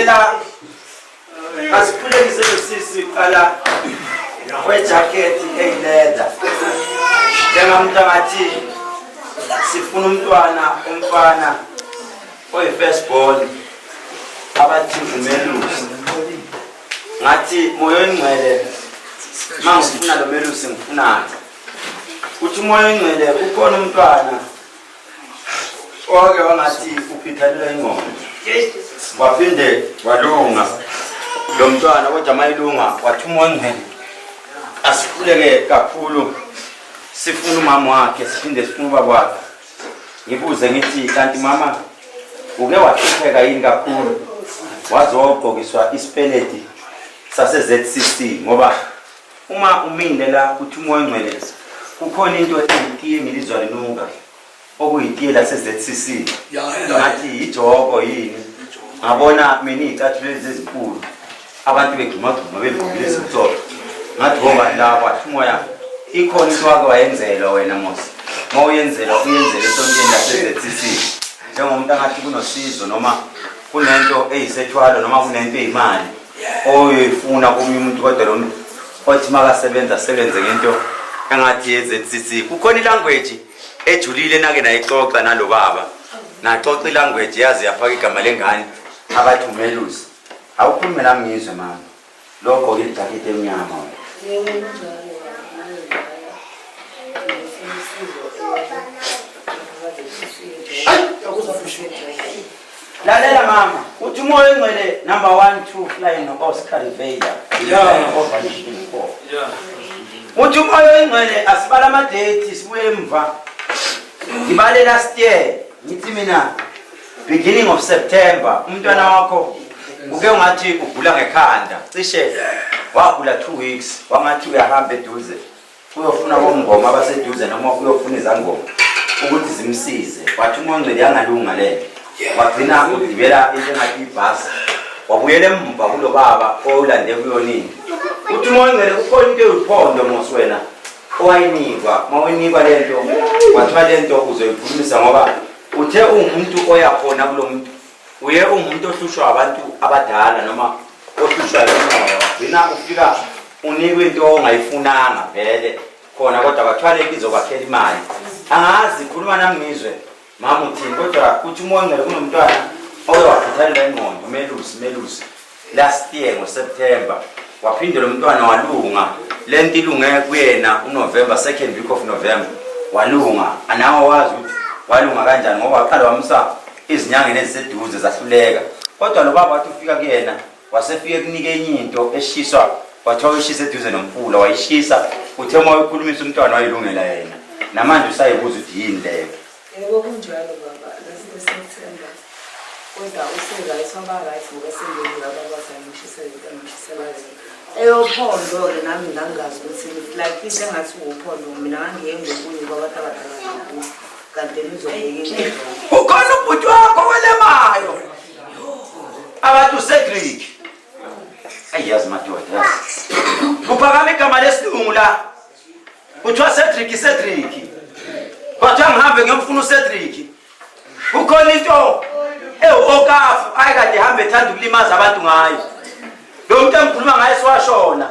Lalela asiphulekise sisi qala kwejacket eyileda. Njengamuntu ngathi sifuna umfana oyi-first born abathi umelusi. Ngathi moyo engcwele mangifuna lo melusi ngifuna. Uthi moyo engcwele ukhona umntwana oke wangathi uphithalela ingqondo. Waphinde walunga lo mntwana kodwa mayilunga wathi umoya engcwele asikhuleke kakhulu sifuna umama wakhe siphinde sifuna ubaba wakhe. Ngibuze ngithi kanti mama uke wahlupheka yini kakhulu wazogqokiswa isipeleti sase ZCC ngoba uma uminde la uthi umoya engcwele kukhona into etiye ngilizwa linuka okuyitiye la se ZCC ngathi ijoko yini ngabona mina izicathulo ezinkulu abantu begcuma bevukile izithobo ngathi ngoba lapha wathi umoya ikhona into wake wayenzelwa wena Mosi mawuyenzela esontweni lase ZCC njengomuntu angathi kunosizo noma kunento eyisethwalo noma kunento eyimali oyifuna komunye umuntu kodwa lo muntu othi makasebenza sebenze ngento engathi ye-ZCC. Kukhona ilanguage ejulile nake nayixoxa nalo baba naxoxa ilanguage yazi yafaka igama lengane abathi umelusi. Awukhulume nami ngizwe mama lokho ke ijacket emnyama wena. Lalela mama uthi umoya engcwele number 1 2 flying no Oscar Vader uthi umoya engcwele asibala ama date sibuye emva ngibale last year ngithi mina beginning of September umntwana wakho uke ungathi ugula ngekhanda cishe wagula 2 weeks wangathi uyahamba eduze uyofuna bomngoma abaseduze noma uyofuna izangoma ukuthi zimsize wathi umoya engcwele yangalunga le wagcina udibela into ngathi ibhasi wabuyela emva kulo baba olande kuyonini uthi umoya engcwele ukhona into eyiphondo Mosi wena owayinikwa mawinikwa lento wathiwa lento uzoyikhulumisa ngoba uthe umuntu oyakhona kulo muntu uye umuntu ohlushwa abantu abadala noma ohlushwa lemoya wagcina ufika unikwe into ongayifunanga vele khona kodwa bathwale izokwakhela imali angazi khuluma nami ngizwe mama uthini kodwa uthi umoya engcwele kunomntwana owaphithalela ingqondo umelusi last year ngoSeptember waphinde lo mntwana walunga lento ilunge kuyena uNovember 2nd week of November walunga anawo wazi ukuthi walunga kanjani ngoba waqala wamsa izinyangeni eziseduze zahluleka kodwa lo baba wathi ufika kuyena wasefike kunike enye into eshiswa wathiwa ushisa eduze nomfula wayishisa uthe uma ukhulumisa umntwana wayilungela yena namanje usayibuza ukuthi yini leyo. Yebo kunjalo baba lesi September kodwa usenza isamba right ngoba sengeni baba bazangishisela eyophondo ke nami ngangazi ukuthi like into engathi uphondo mina ngangiye ngokunye kwabantu abadala kanti nizobhekile ukhona ubhuti wakho welemayo abantu Cedric ayazi madoda kuphakama igama lesilungu la kuthiwa Cedric kwathi ngihambe ngiyomfuna uCedric ukhona into okafu ayikade hambe ethanda ukulimaza abantu ngayo lo muntu engikhuluma ngaye siwashona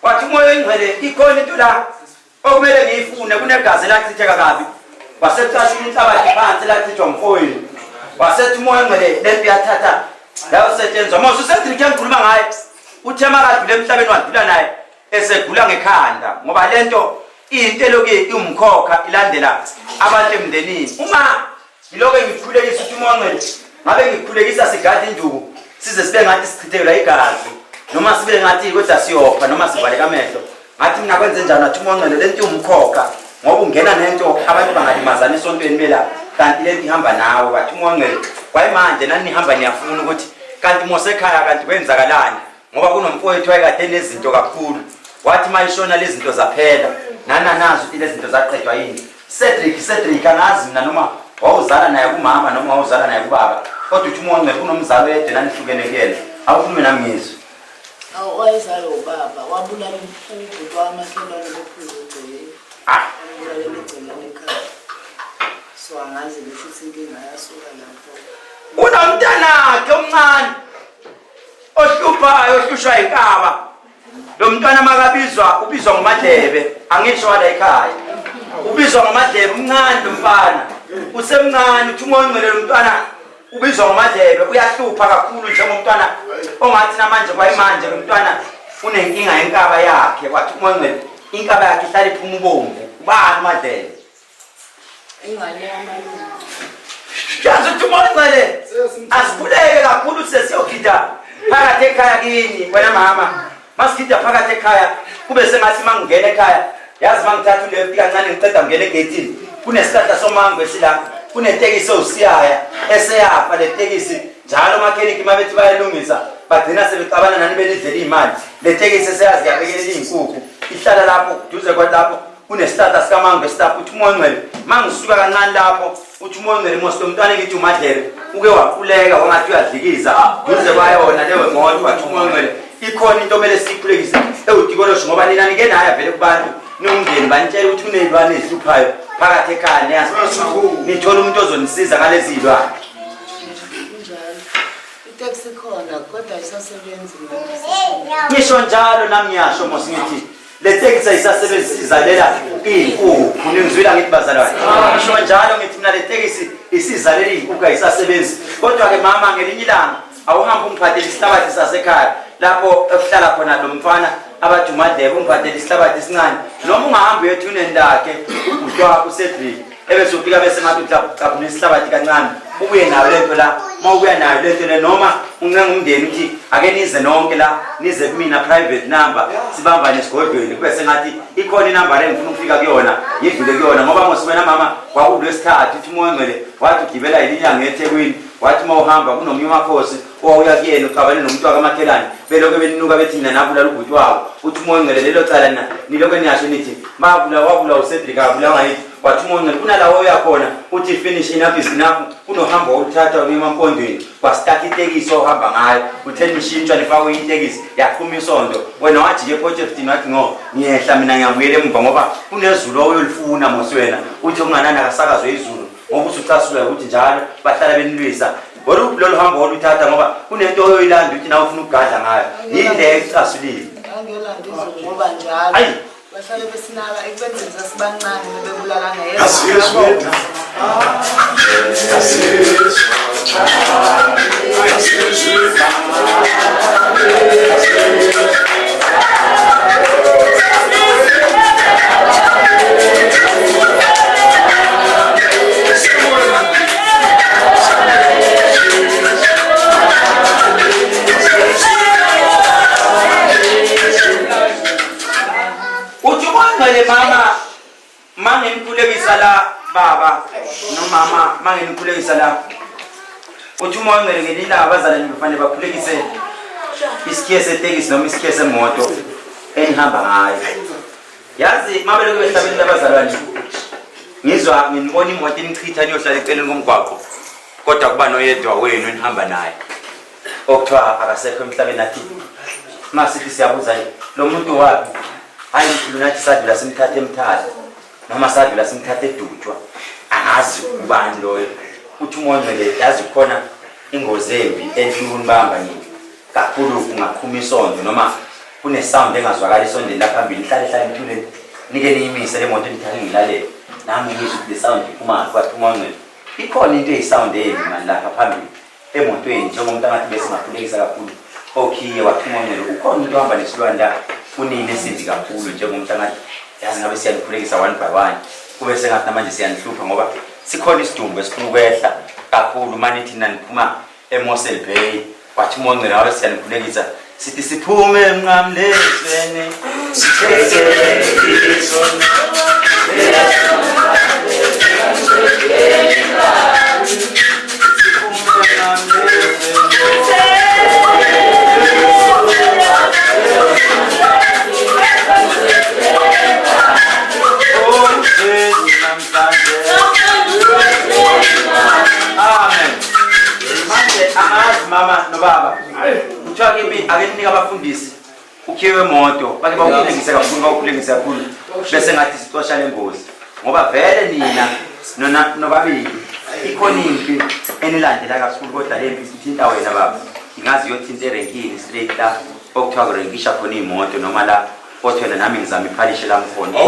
wathi umoya engcwele ikhona into la okumele ngiyifune kunegazi lachitheka kabi wasecashini inhlabathi phansi lachithwa umfoyini wasethi umoya engcwele lento yathatha la usetshenzwa Mosi uCedric engikhuluma ngaye uthema kadlule emhlabeni wadlula naye esegula ngekhanda ngoba lento into loke imkhokha ilandela abantu emndenini uma iloko ngikhulekisa ukuthi umoya engcwele ngabe ngikhulekisa sigade induku size sibe ngathi sichithekela igazi noma sibe ngathi kodwa siyopha noma sivale kamehlo ngathi mina kwenze njani nathi umoya engcwele lento umkhokha ngoba ungena nento abantu bangalimazana esontweni bela kanti lento ihamba nawe bathi umoya engcwele kwayimanje nani nihamba niyafuna ukuthi kanti mosekhaya kanti kwenzakalani ngoba kunomfowethu wayekade nezinto kakhulu wathi mayishona lezi zinto zaphela nazo lezi zinto zaqedwa yini Cedric angazi mina noma wawuzala naye kumama noma wawuzala naye kubaba kodwa uthi umoya engcwele kunomzalo yedwa nanihlukene kuyena awukhulume nami ngizwe. Wayezalo ubaba wabulala umfundi wamakhelwane lophuzogcele wabulala legcele ekhaya so angazi ukuthi inkinga yasuka lapho unomntana wakhe omncane wahlushwa inkaba. Lo mntwana makabizwa ubizwa ngoMadlebe, angisho wala ekhaya. Ubizwa ngoMadlebe umncane lo mfana. Usemncane uthi umoya ongcwele lo mntwana ubizwa ngoMadlebe, uyahlupha kakhulu njengomntwana ongathi namanje kwayimanje lo mntwana unenkinga yenkaba yakhe, wathi umoya ongcwele inkaba yakhe ihlala iphuma ubomvu. Ubani uMadlebe? ingane yamalungu. Yazi uthi umoya ongcwele asikhuleke kakhulu sesiyokhida phakathi ekhaya kini wena mama. Masikhida phakathi ekhaya kube sengathi mangingena ekhaya yazi mangithatha uleft kancane ngiceda ngene egate kunesihlahla somango esila kunetekisi osiyaya eseyafa le tekisi njalo makheniki mabethi bayalungisa bagcina sebecabana nani belidlela imali le tekisi eseyazi yabekelela izinkukhu ihlala lapho duze kwalapho kunesihlahla sikamango esitapha uthi umoya ongcwele mangisuka kancane lapho uthi umoya ongcwele mosito umntwana ngithi uMadlebe uke wakhuleka wangathi uyadlikiza duze kwayona leyo moto wathi umoya ongcwele ikhona into kumele sikhulekise ewudikolosho ngoba nina nike naye vele kubantu ningumndeni banitshela ukuthi kunezilwane ezihluphayo phakathi ekhaya nithola umuntu ozonisiza ngalezi zilwane. Iteksi khona kodwa isasebenzi. Ngisho njalo nami ngiyasho mos ngithi le tekisi ayisasebenzi sizalela izinkukhu ningizwile ngithi bazalwane. Ngisho njalo ngithi mina le tekisi isizalela izinkukhu ayisasebenzi kodwa ke mama ngelinye ilanga awuhambe ungiphathele isihlabathi sasekhaya lapho ekuhlala khona lo mfana abathi uMadlebe ungiphathele isihlabathi esincane noma ungahambi uyethu unendakhe ubhuti wakho uCedric ebese ufika bese ngathi ucabuna isihlabathi kancane ubuye nayo lento la mawubuya nayo lento le noma uncenga umndeni uthi ake nize nonke la nize kumina private number sibambane esigodlweni kube sengathi ikhona inumber engifuna ukufika kuyona ngidlule kuyona ngoba mosiwena mama kwakulwesithathu uthi umoya ongcwele wathi ugibela ilinyanga eThekwini wathi mawuhamba kunomnye uMakhosi owuya kuyena ucabane nomuntu wakaMakhelane beloke beninuka bethi mina nabulala ubhuti wabo uthi umoya ongcwele lelo cala na niloke niyasho nithi wabula uCedric abula ngayithi wathi umoya ongcwele kunalawo uyakhona uthi finish enough is enough kunohambo oluthatha uyemampondweni kwasithatha itekisi ohamba ngayo uthe nishintshwa nifakwe itekisi yaqhuma isonto wena wathi ke project wathi ngo ngiyehla mina ngiyamuyela emva ngoba kunezulu oyolifuna mosiwena uthi unganana akasakazwe izulu ngoba usucasula ukuthi njalo bahlala benilwisa lolu hambo oluthatha ngoba kunento oyoyilanda uthi nawe ufuna ukugadla ngayo yinde ecasulile angiyolanda izulu ngoba njalo bahlale besinaka ekubenzisa sibancane bebulalana yedwa. Mama mangenikhulekisa la baba nomama mangenikhulekisa la uthi umoya ongcwele ngelila abazalwane kufanele bakhulekise isikhiye setekisi noma isikhiye semoto enihamba ngayo. Yazi mabeloke behlabelile abazalwane ngizwa nginibona imoto inichitha niyohlala eceleni komgwaqo kodwa kuba noyedwa wenu enihamba naye okuthiwa akasekho emhlabeni athi masithi siyabuza lo muntu wapi hayi nathi sadlula simthathe emthatha noma sadlula simthathe edutshwa angazi ubani loyo uthi umoya ongcwele yazi khona ingozi embi enfuna unibamba nini kakhulu ungaqhuma isonto noma kune sound engazwakala isondeni lapha phambili hlale emthuleni nike niyimise le moto nithake ngilalele nami ngizwe le sound iphuma kwathi umoya ongcwele ikhona into eyisound embi manje lapha phambili emotweni njengomuntu angathi bese ngakhulekisa kakhulu okhiye wathi umoya ongcwele ukhona into ohamba nesilwane la kunini esinzi kakhulu njengomuntu angathi yazi ngabe siyanikhulekisa one by one kube sengathi namanje siyanihlupha ngoba sikhona isidumbu esifuna ukwehla kakhulu manithi naniphuma eMosel Bay wathi umoya ongcwele ngabe siyanikhulekisa sithi siphume emnqamlezweni sithethe isona mama no baba uthiwa kimi ake ninika abafundisi ukhiwe emoto bake bawukhulekise kakhulu bese ngathi sicosha lengozi ngoba vele nina nobabili ikhona impi enilandela kakhulu kodwa le mpi sithinta wena baba ingazi yothinta erenkini straight la okuthiwa kurenkisha khona iy'moto noma la othwena nami ngizama iphalishe lami khona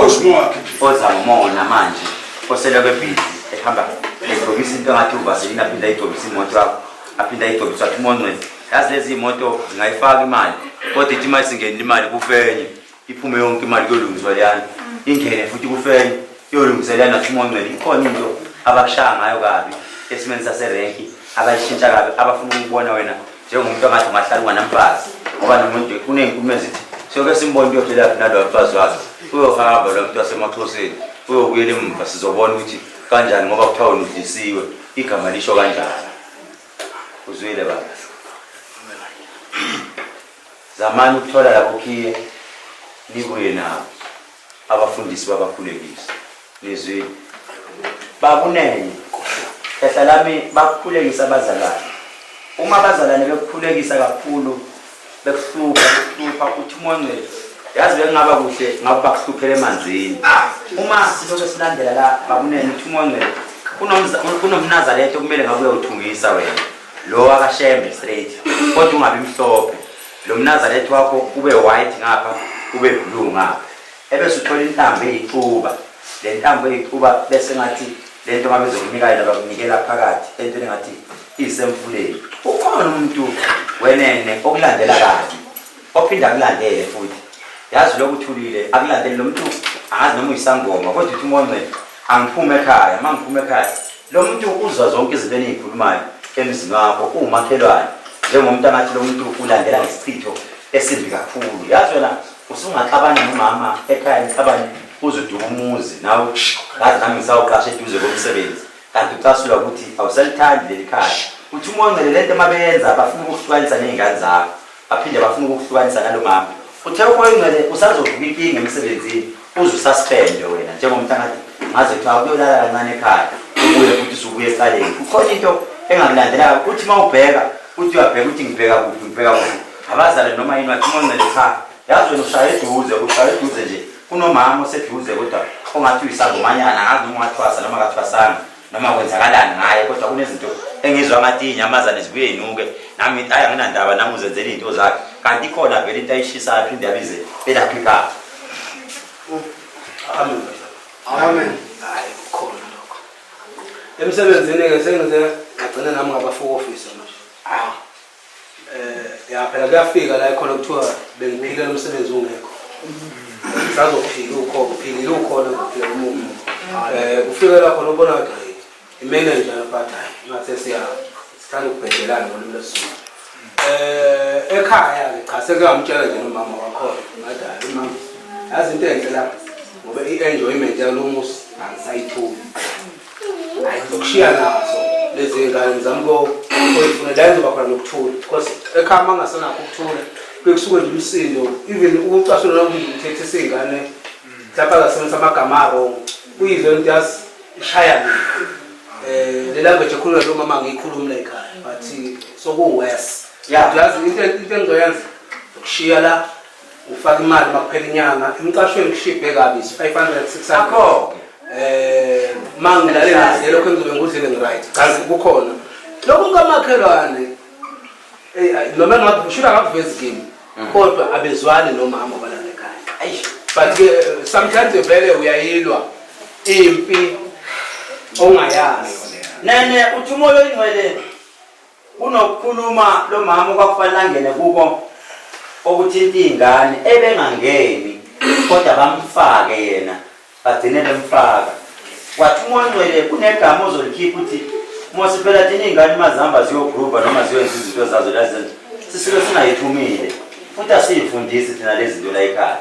ozama umona manje osele kwebhizi ehamba egqokisa into engathi uvaselini aphinde ayigcobisa imoto yakho aphinde ayigcobisa wathi uMongcwele yazi lezi imoto zingayifaka imali kodwa ithi imali singenile imali kufenye iphume yonke imali kuyolungiswa leyana ingene futhi kufenye iyolungiselana nathi uMongcwele ikhona into abakushaya ngayo kabi esimeni saserenki abayishintsha kabi abafuna ukubona wena njengomuntu ongathi ungahlala unganamfazi ngoba nomuntu kuney'nkulumo ezithi soke simbone uyotshela nalo mfazi wakhe uyohamba lo muntu wasemaXhoseni uyobuyela emuva sizobona ukuthi kanjani ngoba kuthiwa unudlisiwe igama lisho kanjani uzwile baba zamani ukuthola lapho khiye nibuye nabo abafundisi babakhulekisa nizwile babunene ehla lami bakukhulekisa abazalwane uma abazalwane bekukhulekisa kakhulu bekuhlupha uthi uMongcwele yazi bekungaba kuhle ngabe bakuhluphele emanzini uma siloke silandela la babunene uthi uMongcwele kunomnazaretha kumele ngabe uyawuthungisa wena lo akashembe straight kodwa ungabi mhlophe lo mnazaretha wakho ube white ngapha ube blue ngapha ebese uthola intambo eyixuba le ntambo eyixuba bese ngathi lento ngabe izokunika yena bakunikela phakathi into engathi isemfuleni ukhona umuntu wenene okulandela kabi ophinda kulandele futhi yazi lokuthulile akulandele lo muntu angazi noma uyisangoma kodwa uthi uMongcwele angiphume ekhaya mangiphume ekhaya lo muntu uzwa zonke izinto enizikhulumayo emzini wakho umakhelwane njengomuntu angathi lo muntu ulandela ngesichitho esimbi kakhulu yazi wena usungaxabana nomama ekhaya nixabane uzoduka umuzi nawe kazi nami ngisawuqasha eduze komsebenzi kanti ucasulwa ukuthi awusalithandi leli khaya uthi uMongcwele lento mabenza bafuna ukuhlukanisa nezingane zakho baphinde bafuna ukuhlukanisa nalo mama uthe uMongcwele usazovuka inkinga emsebenzini uzususpend wena njengomuntu angathi ngaze kuthiwa kuyolala kancane ekhaya ubuye futhi usubuye eqaleni kukhona into engakulandela uthi mawubheka uthi uyabheka uthi ngibheka kuphi abazali noma yini wathi uMongcwele cha yazi wena ushaya eduze nje kunomama oseduze kodwa ongathi uyisangomanyana ngazi noma ungathwasa noma akathwasanga noma kwenzakalani ngaye kodwa kunezinto engizwa ngathi inyamazane zibuye inuke nami aya nginandaba nami uzenzela into zakhe kanti khona vele into ayishisayo aphinde abize elapha ekhaya amen hayi khona lokho emsebenzini ke sengize ngagcina nami ngabafuka office manje ya phela kuyafika la khona kuthiwa bengiphila umsebenzi ungekho sazophila uphilile ukhona kuphela umuntu kufika la khona ubona ukuthi imanager yaphatha ngathi sithanda ukubhedelana ngolimi lwesizulu ekhaya ke cha sekamtshela nje nomama wakho ngathi mama yazi into enhle lapha ngoba i-enjoyment yalomusi angisayithuli ayizokushiya nazo lezi ngane ngizama ukuyifuna la izoba khona nokuthula because ekhaya mangasenakho ukuthula kusuke nje umsindo even ukucashula nokuthi uthethe isingane lapha ngasebenzisa amagama aro uyizwe into yazi ishaya le language ekhuluma lo mama ngiyikhuluma la ekhaya but sokuwes yazi into engizoyenza ukushiya la ufaka imali makuphela inyanga emcashweni kushibhe kabi 500 600 akho mangilalela nje lokho engizobe ngudlile ngiright kazi kukhona lokho ngamakhelwane noma ngakuvishula ngakuveza kimi kodwa abezwani nomama balala ekhaya but sometimes vele uyayilwa impi ongayazi nene uthi umoya oyingcwele unokukhuluma lo mama okwakufanele angene kubo okuthinta ingane ebengangeni kodwa bamfake yena bagcine bemfaka wathi uMongcwele kunegama ozolikhipha uthi mose phela thina ingane mazihamba ziyogruba noma ziyenza izinto zazo lazenza sisike singayithumile futhi asiyifundisi thina lezi zinto la ekhaya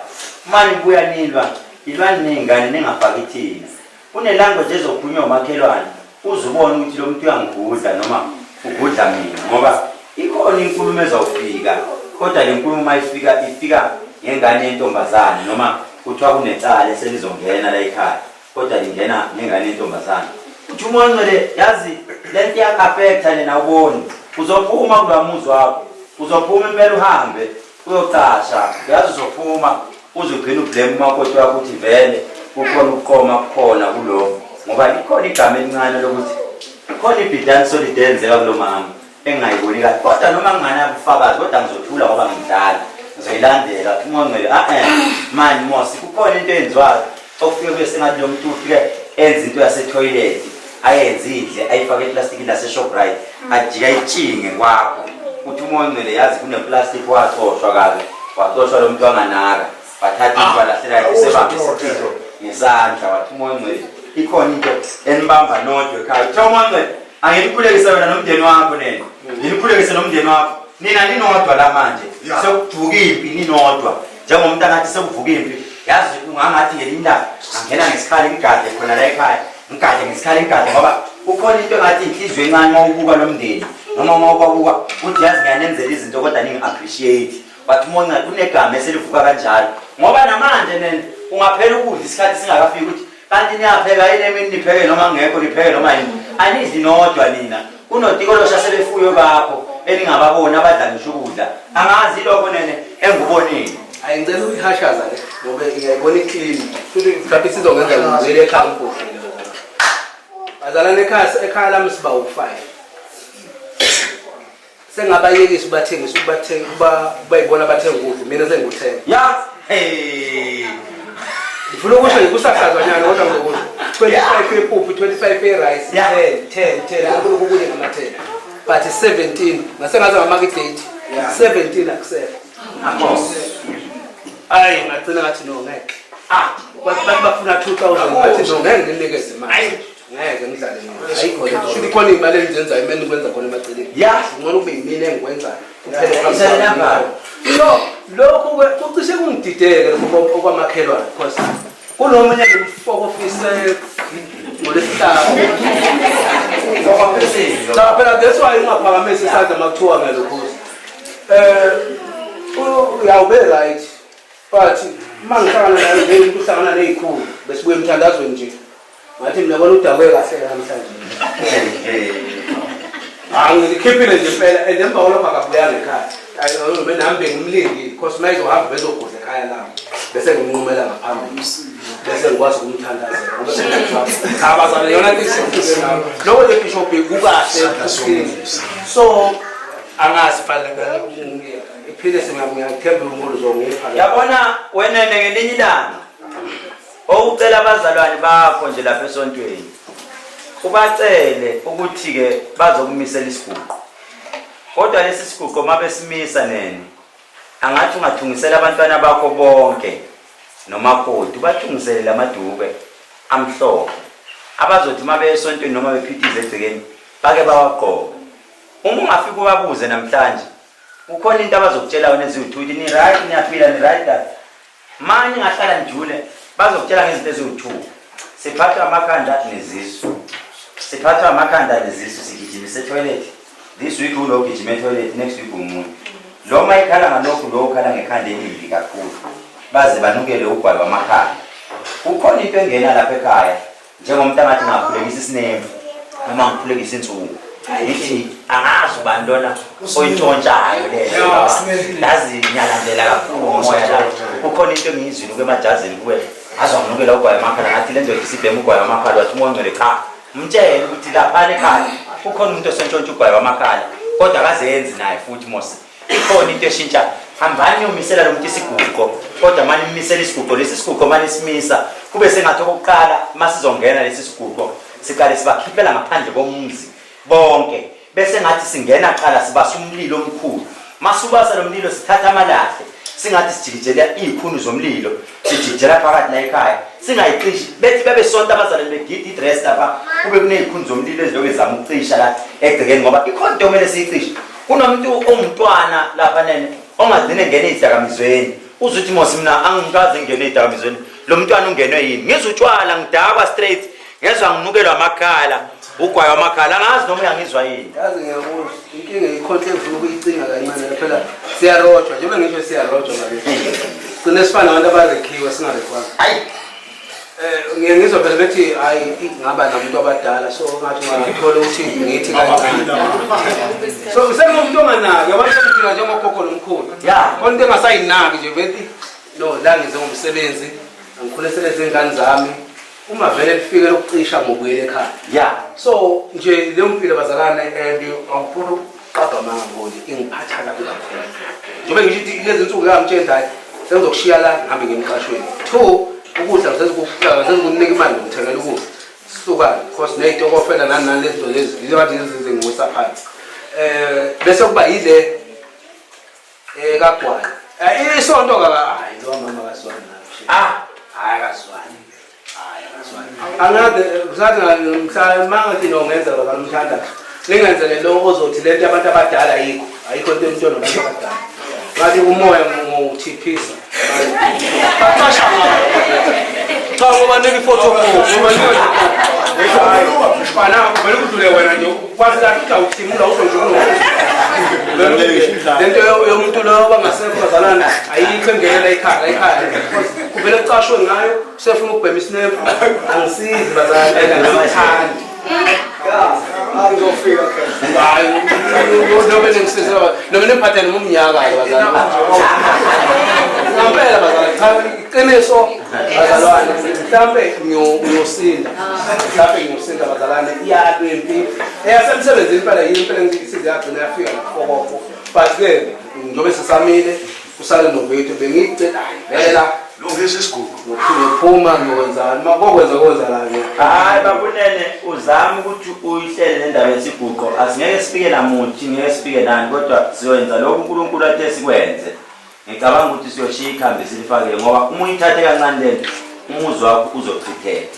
manje buya nilwa ilwani nengane ningafaki thina kunelanguage ezokhulunywa umakhelwane uzubona ukuthi lo muntu uyangigudla noma ugudla mina ngoba ikhona inkulumo ezawufika kodwa le nkulumo ifika ngengane yentombazane noma kuthiwa kunecala eselizongena la ekhaya kodwa lingena ngengane yentombazane uthi uMongcwele yazi lento iyakaffecta lena ubone uzophuma kulamuzi wakho uzophuma impela uhambe uyocasha yazi uzophuma uzogcina ublame umakoti wakho uthi vele kukhona ukuqoma kukhona kulo ngoba likhona igama elincane lokuthi khona ibhidani solidenzeka kulo mama engayiboni kahle kodwa noma ngingana ubufakazi kodwa ngizothula ngoba ngidala ngizoyilandela uMongcwele manje Mosi kukhona into enziwayo okufike bese ngathi lo muntu ufike enza into yase-toilet ayenze idle ayifake eplastikini lase-Shoprite ajika itshinge kwakho uthi uMongcwele yazi kuneplastic waxoshwa kabe waxoshwa lo muntu wanganaka wathatha into walahlela isebambe isithitho ngesandla wathi uMongcwele ikhona into enibamba nodwe ekhaya uthi uMongcwele angilikhulekise wena nomndeni wakho nene ngilikhulekise nomndeni wakho nina ninodwa la manje sekuvuka impi ninodwa njengomuntu angathi sekuvuka impi yazi ungangathi ngelinda angena ngesikhali ngigade khona la ekhaya ngigade ngesikhali ngigade ngoba ukhona into engathi inhliziyo encane uma ubuka nomndeni noma uma ubuka uthi yazi ngiyanenzela izinto kodwa ningi-appreciate wathi uMongcwele kunegama eselivuka kanjalo ngoba namanje nene ungaphela ukudla isikhathi singakafiki ukuthi kanti niyapheka yini emini nipheke noma ngekho nipheke noma yini anidli nodwa nina kunotikolosha sebefuyo bakho eningababona abadla ngisho ukudla angazi lokho nene engubonile ayingicela ukuyihashaza le ngoba ngiyayibona iclean futhi mhlawumbe sizongenza ngizele ekhaya umphofile bazalana ekhaya lami siba u5 sengabayekisa ubathengisa bayibona abathenga ukudla mina sengu10 ya ngifuna ukusho ngikusakazanyana kodwa ngokuthi 25 yepuphu 25 yerice 10 ukubunye ngama10 but 17 ngasengaza ngama-market date 17 akusele hayi ngagcina ngathi no ngeke bathi bafuna 2000 ngathi no ngeke nginikeze imali ngeke ngidlale nayo ayikho le nto ikhona imali engizenzayo imali ngikwenza khona emaceleni ngcono kube yimina engikwenzayo lokhu kucishe kungidideke okwamakhelwane because kunomunye ngimfokofise ngolesihlanu cha phela that's why ungaphakamisa isandla makuthiwa ngelokhozi uyawube right but mangihlangana nayo nje uhlangana nezikhulu besibuye emthandazweni nje ngathi mina bona udakwe kahle namhlanje ngikhiphile nje impela and emva kwalokho akabuyanga ekhaya mina ngihambe ngimlingile because manje uzohamba bezogudla ekhaya lami bese ngimnqumela ngaphambili bese ngikwazi ukumthandazela ngoba cha bazana yona ntisifuse nawo lokho le bishop kukahle so angazi phala iphile ngiyakthemba umuntu uzongipha yabona wena ngelinye ilanga ucela abazalwane bakho nje lapha esontweni ubacele ukuthi ke bazokumisela isiguqo kodwa lesi siguqo mabesimisa nene angathi ungathungisela abantwana bakho bonke nomakoti ubathungisele lamaduke amhlophe abazothi mabe esontweni noma bephithize egcekeni bake bawagqoke uma ungafika ubabuze namhlanje ukhona into abazokutshela wena eziwuthuthi ni right niyaphila ni right that manje ngahlala njule bazokutshela ngezinto eziwu2 siphathwa amakhanda nezisu sigijimise toilet this week unogijima etoilet next week umuntu lo mayikhala ngalokhu lo ukhala ngekhanda elibi kakhulu baze banukele ugwayi wamakhala ukhona into engena lapha ekhaya njengomuntu angathi ngakhulekisa isinemfu noma ngikhulekisa insuku yithi angazi ubantwana oyintshontshayo leyo lazi nyalandela kakhulu ngomoya la ukhona into engiyizwile kwemajazini kuwe azonginukela ugwayi wamakhala ngathi le ndoda isibhema ugwayi wamakhala wathi uMongcwele cha mtshele ukuthi lapha ekhaya ukhona umuntu osentshontsha ugwayi wamakhala kodwa akazenzi naye futhi Mosi ikhona into eshintsha hambani niyomisela lo muntu isiguqo kodwa manje nimisela isiguqo lesi siguqo manje simisa kube sengathi okokuqala masizongena lesi siguqo siqale sibakhiphela ngaphandle komuzi bonke bese ngathi singena qala sibasa umlilo omkhulu masubasa lo mlilo sithatha amalahle singathi sijikijela izikhuni zomlilo sijikijela phakathi la ekhaya singayiqishi bethi bebe sonto abazalwane begida idress lapha kube kunezikhuni zomlilo eziloke zama ukucisha la egcekeni ngoba ikhona into kumele siyicishe kunomuntu ongumntwana lapha nene ongagcine ngene izidakamizweni uzuthi Mosi mina angikaze ngene izidakamizweni lo mntwana ungenwe yini ngizutshwala ngidakwa straight ngezwe nginukelwa amakhala ugwayi wamakhala angazi noma uyangizwa yini yazi ngiyabuza inkinga ikhonhle ngifuna ukuyicinga kancane phela siyarojwa njengoba ngisho siyarojwa ngabe sine sifana abantu abarekhiwe singarekwazi hayi ngiyangizwa phela bethi hayi ngaba nabantu abadala so ngathi ngithola ukuthi ngithi kancane so sengumuntu onganaki abantu abadala njengogogo nomkhulu khona into engasayinaki nje bethi no la ngize ngomsebenzi angikhulisele izingane zami uma vele lifike lokucisha ngobuyele ekhaya so nje le mpilo bazalane and awufuna qaba mangaboni ingiphatha kabi kakhulu njengoba ngisho ukuthi lezi insuku ngamtshendayo sengizokushiya la ngihambe ngemqashweni 2 ukudla sezikunika imali ngithengela ukudla sihlukane because nezitokofela nani lezinto lezi yibathi izinto ngiyisa phansi bese kuba yile kagwana isonto hayi lo mama kaswani hayi kaswani angabe mhla mangathi nongenza bakamthanda lingenzele lo ozothi lento abantu abadala ayikho into emntwana abantu abadala ngathi umoya nguthiphisa baqasha cha ngoba niki photo ngoba bana vele kudlule wena nje kwasela uthimula uzonje lento yomuntu lo bangasekho bazalana ayikho engelela ekhaya kuvele kucashwe ngayo usefuna ukubhema isinefu angisizi bazalana ngamathandi ngizofika hayi noma ngisizwa noma nemphathane umnyaka bazalana ngempela bazalana cha iqiniso bazalwane mhlambe ngiyosinda bazalwane iyalwe impi eyasemsebenzini phela yini phela ngisize yagcina yafika ngokofo but ke njobe sisamile kusale novethu bengicela vela lungisa isigugu ngokuphuma ngokwenzana makokwenza la ke hayi babunene uzama ukuthi uyihlele nendaba yesiguqo asingeke sifike namuthi ngeke sifike nani kodwa siyoyenza lokho uNkulunkulu athe sikwenze ngicabanga ukuthi siyoshiya ikhambi silifakele ngoba uma uyithathe kancane lento umuzwa wakho uzochitheka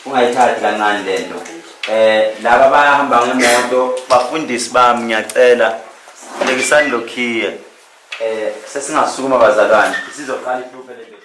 ungayithathi kancane lento laba bayahamba ngemoto bafundisi bami ngiyacela lekisani lokhiya sesingasukuma bazalwane sizoqala ihluphe lento